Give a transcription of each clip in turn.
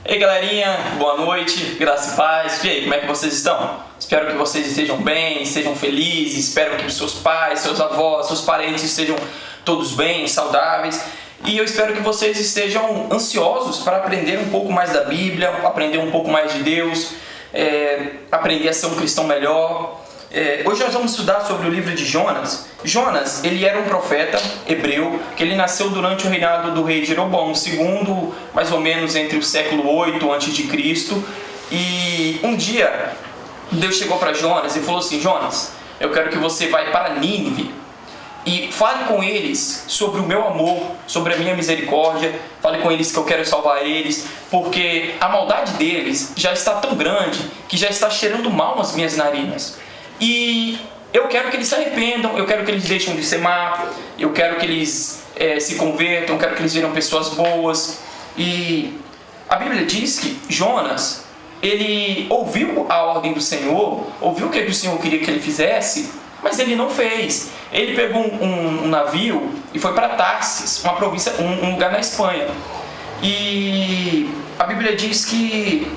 Ei galerinha, boa noite, graça e paz. E aí, como é que vocês estão? Espero que vocês estejam bem, estejam felizes. Espero que os seus pais, seus avós, seus parentes estejam todos bem, saudáveis. E eu espero que vocês estejam ansiosos para aprender um pouco mais da Bíblia, aprender um pouco mais de Deus, aprender a ser um cristão melhor. Hoje nós vamos estudar sobre o livro de Jonas. Jonas, ele era um profeta hebreu, que ele nasceu durante o reinado do rei Jeroboão II, mais ou menos entre o século 8 a.C. E um dia, Deus chegou para Jonas e falou assim: Jonas, eu quero que você vá para Nínive e fale com eles sobre o meu amor, sobre a minha misericórdia. Fale com eles que eu quero salvar eles, porque a maldade deles já está tão grande que já está cheirando mal nas minhas narinas. E eu quero que eles se arrependam, eu quero que eles deixem de ser má, eu quero que eles se convertam, eu quero que eles sejam pessoas boas. E a Bíblia diz que Jonas, ele ouviu a ordem do Senhor, ouviu o que o Senhor queria que ele fizesse, mas ele não fez. Ele pegou um navio e foi para Tarsis, uma província, um lugar na Espanha. E a Bíblia diz que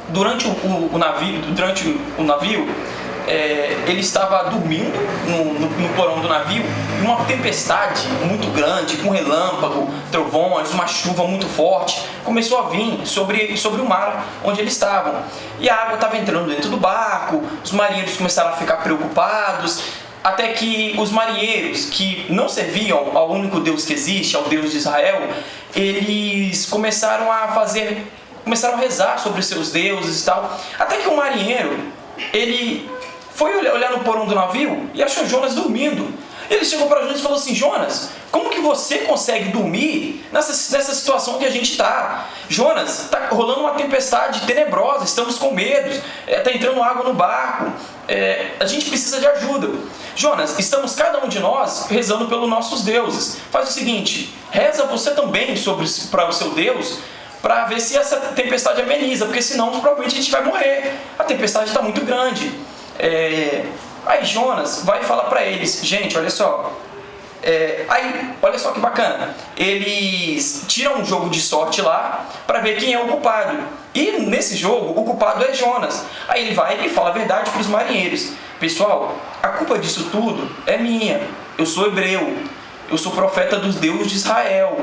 durante o navio, ele estava dormindo no porão do navio e uma tempestade muito grande, com relâmpago, trovões, uma chuva muito forte começou a vir sobre o mar onde eles estavam. E a água estava entrando dentro do barco, os marinheiros começaram a ficar preocupados, até que os marinheiros que não serviam ao único Deus que existe, ao Deus de Israel, eles começaram a rezar sobre os seus deuses e tal, até que um marinheiro, ele foi olhar no porão do navio e achou Jonas dormindo. Ele chegou para Jonas e falou assim: Jonas, como que você consegue dormir nessa situação que a gente está? Jonas, está rolando uma tempestade tenebrosa, estamos com medo, está entrando água no barco, a gente precisa de ajuda. Jonas, estamos cada um de nós rezando pelos nossos deuses. Faz o seguinte, reza você também para o seu Deus, para ver se essa tempestade ameniza, porque senão provavelmente a gente vai morrer. A tempestade está muito grande. Aí Jonas vai falar para eles: gente, olha só, olha só que bacana, eles tiram um jogo de sorte lá para ver quem é o culpado, e nesse jogo o culpado é Jonas. Aí ele vai e fala a verdade para os marinheiros: pessoal, a culpa disso tudo é minha, eu sou hebreu, eu sou profeta dos deuses de Israel,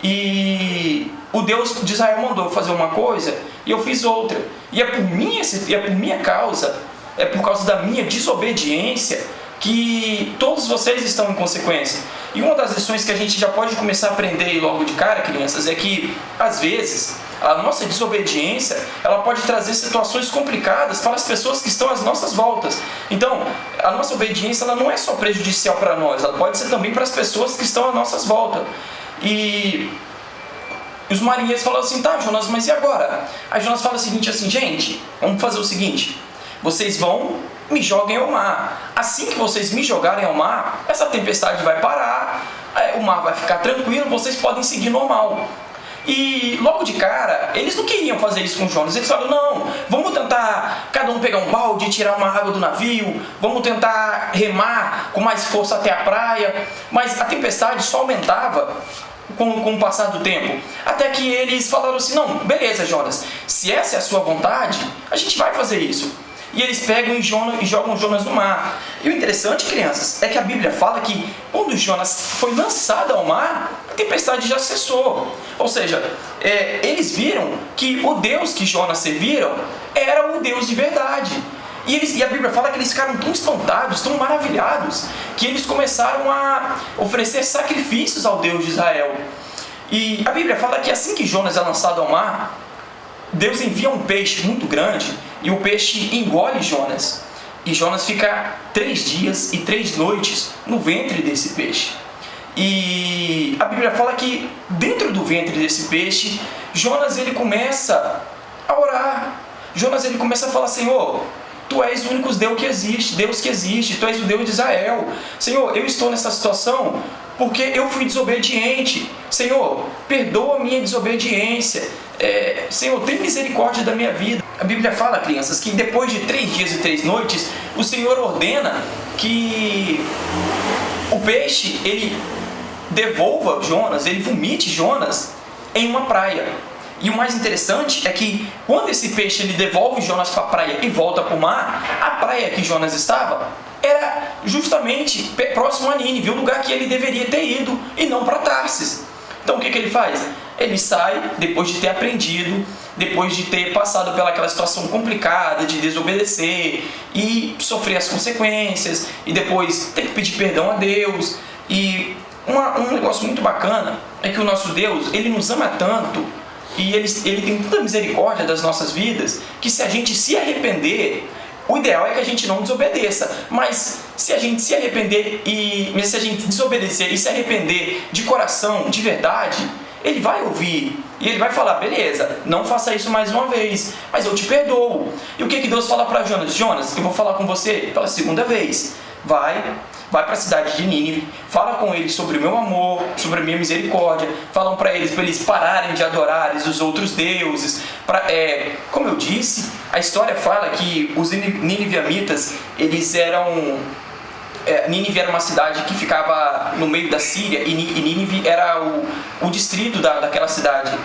e o Deus de Israel mandou eu fazer uma coisa e eu fiz outra, e é por minha causa, é por causa da minha desobediência que todos vocês estão em consequência. E uma das lições que a gente já pode começar a aprender logo de cara, crianças, é que às vezes a nossa desobediência, ela pode trazer situações complicadas para as pessoas que estão às nossas voltas. Então, a nossa obediência, ela não é só prejudicial para nós, ela pode ser também para as pessoas que estão às nossas voltas. E os marinheiros falam assim: tá, Jonas, mas e agora? Aí Jonas fala o seguinte, assim: gente, vamos fazer o seguinte, vocês vão, me joguem ao mar. Assim que vocês me jogarem ao mar, essa tempestade vai parar, o mar vai ficar tranquilo, vocês podem seguir normal. E logo de cara, eles não queriam fazer isso com Jonas. Eles falaram: não, vamos tentar cada um pegar um balde e tirar uma água do navio, vamos tentar remar com mais força até a praia. Mas a tempestade só aumentava com o passar do tempo, até que eles falaram assim: não, beleza, Jonas, se essa é a sua vontade, a gente vai fazer isso. E eles pegam e jogam Jonas no mar. E o interessante, crianças, é que a Bíblia fala que quando Jonas foi lançado ao mar, a tempestade já cessou. Ou seja, eles viram que o Deus que Jonas serviram era o Deus de verdade. E a Bíblia fala que eles ficaram tão espantados, tão maravilhados, que eles começaram a oferecer sacrifícios ao Deus de Israel. E a Bíblia fala que assim que Jonas é lançado ao mar, Deus envia um peixe muito grande e o peixe engole Jonas. E Jonas fica 3 dias e 3 noites no ventre desse peixe. E a Bíblia fala que dentro do ventre desse peixe, Jonas ele começa a orar. Jonas ele começa a falar: Senhor, Tu és o único Deus que existe, Tu és o Deus de Israel. Senhor, eu estou nessa situação porque eu fui desobediente. Senhor, perdoa a minha desobediência. Senhor, tem misericórdia da minha vida. A Bíblia fala, crianças, que depois de 3 dias e 3 noites, o Senhor ordena que o peixe, ele devolva Jonas, ele vomite Jonas em uma praia. E o mais interessante é que quando esse peixe ele devolve Jonas para a praia e volta para o mar, a praia que Jonas estava era justamente próximo a Nínive, o lugar que ele deveria ter ido e não para Tarsis. Então o que ele faz? Ele sai depois de ter aprendido, depois de ter passado pelaquela situação complicada de desobedecer e sofrer as consequências, e depois ter que pedir perdão a Deus. E um negócio muito bacana é que o nosso Deus, ele nos ama tanto e ele tem tanta misericórdia das nossas vidas, que se a gente se arrepender, o ideal é que a gente não desobedeça, mas se a gente se arrepender se a gente desobedecer e se arrepender de coração, de verdade, ele vai ouvir e ele vai falar: beleza, não faça isso mais uma vez, mas eu te perdoo. E o que Deus fala para Jonas? Jonas, eu vou falar com você pela segunda vez. Vai para a cidade de Nínive, fala com eles sobre o meu amor, sobre a minha misericórdia, falam para eles pararem de adorar os outros deuses. Como eu disse, a história fala que os niniviamitas, eles eram... Nínive era uma cidade que ficava no meio da Síria, e Nínive era o distrito daquela cidade,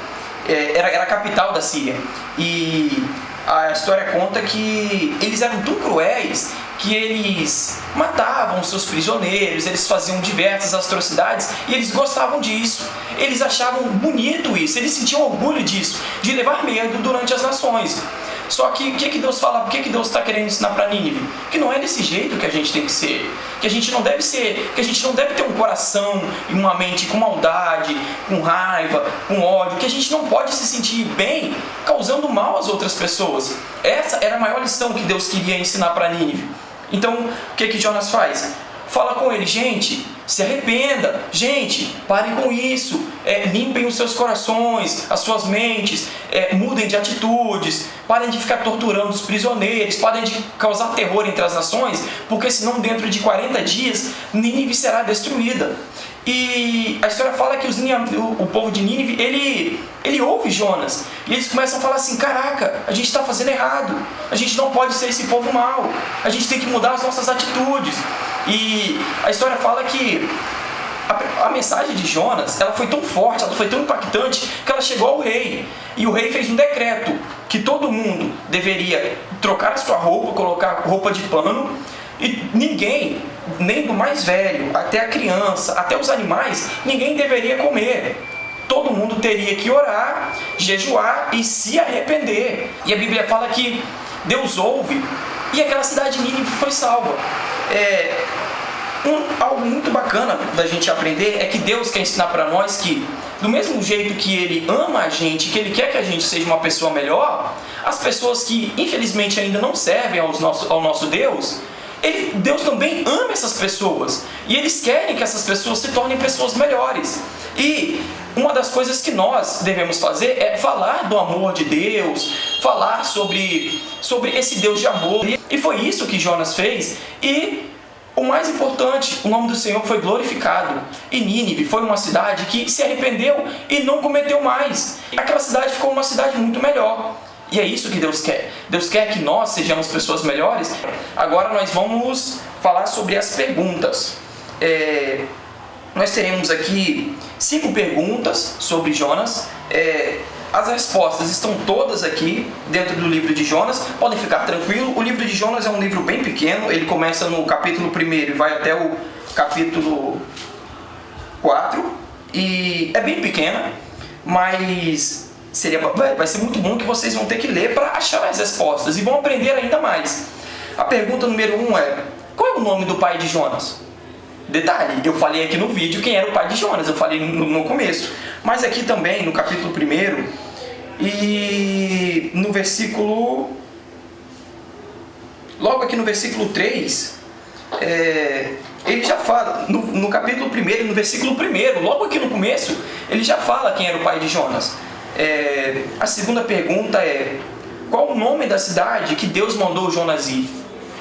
era a capital da Síria. E a história conta que eles eram tão cruéis que eles matavam os seus prisioneiros, eles faziam diversas atrocidades e eles gostavam disso. Eles achavam bonito isso, eles sentiam orgulho disso, de levar medo durante as nações. Só que o que Deus fala, o que Deus está querendo ensinar para Nínive? Que não é desse jeito que a gente tem que ser, que a gente não deve ter um coração e uma mente com maldade, com raiva, com ódio, que a gente não pode se sentir bem causando mal às outras pessoas. Essa era a maior lição que Deus queria ensinar para Nínive. Então, o que Jonas faz? Fala com ele: gente, se arrependa, gente, parem com isso, limpem os seus corações, as suas mentes, mudem de atitudes, parem de ficar torturando os prisioneiros, parem de causar terror entre as nações, porque senão dentro de 40 dias Nínive será destruída. E a história fala que o povo de Nínive, ele ouve Jonas, e eles começam a falar assim: caraca, a gente está fazendo errado, a gente não pode ser esse povo mau, a gente tem que mudar as nossas atitudes. E a história fala que a mensagem de Jonas, ela foi tão forte, ela foi tão impactante, que ela chegou ao rei. E o rei fez um decreto que todo mundo deveria trocar a sua roupa, colocar roupa de pano, e ninguém, nem do mais velho até a criança, até os animais, ninguém deveria comer. Todo mundo teria que orar, jejuar e se arrepender. E a Bíblia fala que Deus ouve, e aquela cidade de Nínive foi salva. Algo muito bacana da gente aprender é que Deus quer ensinar para nós que, do mesmo jeito que Ele ama a gente, que Ele quer que a gente seja uma pessoa melhor, as pessoas que infelizmente ainda não servem ao nosso Deus, Deus também ama essas pessoas, e eles querem que essas pessoas se tornem pessoas melhores. E uma das coisas que nós devemos fazer é falar do amor de Deus, falar sobre esse Deus de amor. E foi isso que Jonas fez, e o mais importante, o nome do Senhor foi glorificado. E Nínive foi uma cidade que se arrependeu e não cometeu mais. Aquela cidade ficou uma cidade muito melhor. E é isso que Deus quer. Deus quer que nós sejamos pessoas melhores. Agora nós vamos falar sobre as perguntas. Nós teremos aqui 5 perguntas sobre Jonas. As respostas estão todas aqui dentro do livro de Jonas. Podem ficar tranquilos. O livro de Jonas é um livro bem pequeno. Ele começa no capítulo 1 e vai até o capítulo 4. E é bem pequena, mas vai ser muito bom, que vocês vão ter que ler para achar as respostas e vão aprender ainda mais. A pergunta número 1 é: qual é o nome do pai de Jonas? Detalhe, eu falei aqui no vídeo quem era o pai de Jonas, eu falei no começo, mas aqui também no capítulo 1 e no versículo, logo aqui no versículo 3, ele já fala, no capítulo 1 e no versículo 1, logo aqui no começo, ele já fala quem era o pai de Jonas. A segunda pergunta é: qual o nome da cidade que Deus mandou Jonas ir?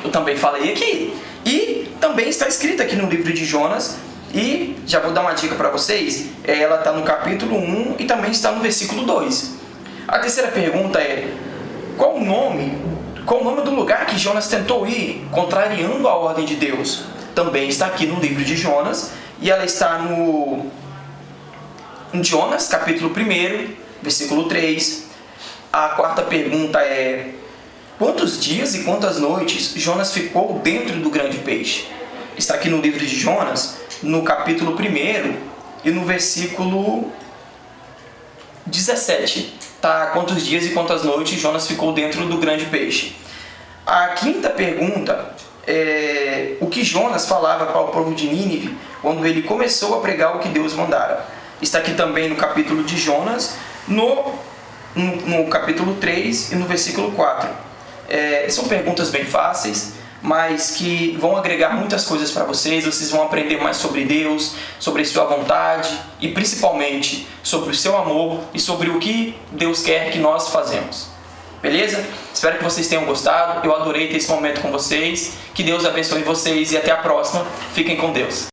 Eu também falei aqui. E também está escrita aqui no livro de Jonas. E já vou dar uma dica para vocês. Ela está no capítulo 1 e também está no versículo 2. A terceira pergunta é: qual o nome do lugar que Jonas tentou ir, contrariando a ordem de Deus? Também está aqui no livro de Jonas. E ela está no Jonas, capítulo 1, versículo 3. A quarta pergunta é: quantos dias e quantas noites Jonas ficou dentro do grande peixe? Está aqui no livro de Jonas, no capítulo 1 e no versículo 17. Tá? Quantos dias e quantas noites Jonas ficou dentro do grande peixe? A quinta pergunta é: o que Jonas falava para o povo de Nínive quando ele começou a pregar o que Deus mandara? Está aqui também no capítulo de Jonas, no capítulo 3 e no versículo 4. São perguntas bem fáceis, mas que vão agregar muitas coisas para vocês. Vocês vão aprender mais sobre Deus, sobre a sua vontade e principalmente sobre o seu amor e sobre o que Deus quer que nós fazemos. Beleza? Espero que vocês tenham gostado. Eu adorei ter esse momento com vocês. Que Deus abençoe vocês e até a próxima. Fiquem com Deus.